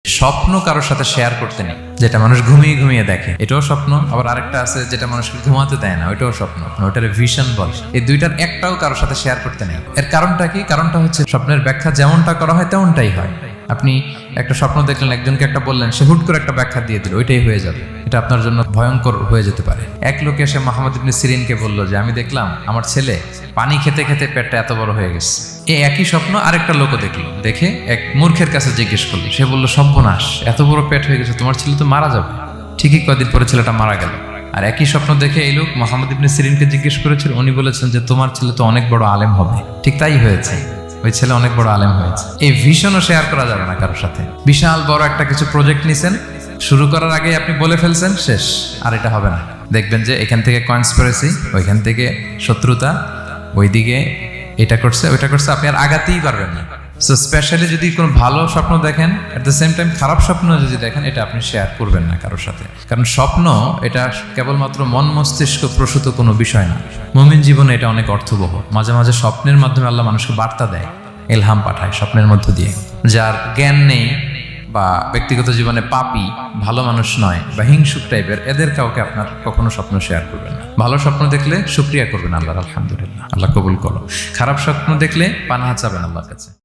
স্বপ্ন কারোর সাথে শেয়ার করতে নেই, যেটা মানুষ ঘুমিয়ে ঘুমিয়ে দেখে এটাও স্বপ্ন, আবার আরেকটা আছে যেটা মানুষকে ঘুমাতে দেয় না, ওইটাও স্বপ্ন, ওটার ভিশন বলে। এই দুইটার একটাও কারোর সাথে শেয়ার করতে নেই। এর কারণটা কি? কারণটা হচ্ছে স্বপ্নের ব্যাখ্যা যেমনটা করা হয় তেমনটাই হয়। আপনি একটা স্বপ্ন দেখলেন, একজনকে একটা বললেন, সে হুট করে একটা ব্যাখ্যা দিয়ে দিল, ওইটাই হয়ে যাবে। এটা আপনার জন্য ভয়ঙ্কর হয়ে যেতে পারে। এক লোক এসে মুহাম্মদ ইবনে সিরিনকে বলল যে আমি দেখলাম আমার ছেলে পানি খেতে খেতে পেটটা এত বড় হয়ে গেছে। এই একই স্বপ্ন আরেকটা লোকও দেখলো, দেখে এক মূর্খের কাছে জিজ্ঞেস করলো। সে বলল, সর্বনাশ, এত বড় পেট হয়ে গেছে, তোমার ছেলে তো মারা যাবে। ঠিকই কদিন পরে ছেলেটা মারা গেল। আর একই স্বপ্ন দেখে এই লোক মুহাম্মদ ইবনে সিরিনকে জিজ্ঞেস করেছিল, উনি বলেছেন যে তোমার ছেলে তো অনেক বড় আলেম হবে। ঠিক তাই হয়েছে, ওই ছেলে অনেক বড় আলেম হয়েছে। এই ভিশনও শেয়ার করা যাবে না কারোর সাথে। বিশাল বড় একটা কিছু প্রজেক্ট নিছেন, শুরু করার আগে আপনি বলে ফেলছেন, শেষ, আর এটা হবে না। দেখবেন যে এখান থেকে কনস্পিরেসি, ওইখান থেকে শত্রুতা, ওইদিকে এটা করছে ওইটা করছে, আপনি আর আগাতেই পারবেন না। সো স্পেশালি যদি কোনো ভালো স্বপ্ন দেখেন, এট দ্য সেম টাইম খারাপ স্বপ্ন যদি দেখেন, এটা আপনি শেয়ার করবেন না কারোর সাথে। কারণ স্বপ্ন এটা কেবলমাত্র মন মস্তিষ্ক প্রসূত কোনো বিষয় না। মুমিন জীবনে এটা অনেক অর্থবহ। মাঝে মাঝে স্বপ্নের মাধ্যমে আল্লাহ মানুষকে বার্তা দেয়, ইলহাম পাঠায় স্বপ্নের মধ্য দিয়ে। যার জ্ঞান নেই বা ব্যক্তিগত জীবনে পাপী, ভালো মানুষ নয় বা হিংসুক টাইপের, এদের কাউকে আপনার কখনো স্বপ্ন শেয়ার করবেন না। ভালো স্বপ্ন দেখলে শুকরিয়া করবেন আল্লাহর, আলহামদুলিল্লাহ, আল্লাহ কবুল করো। খারাপ স্বপ্ন দেখলে পানাহা চাবেন আল্লাহর কাছে।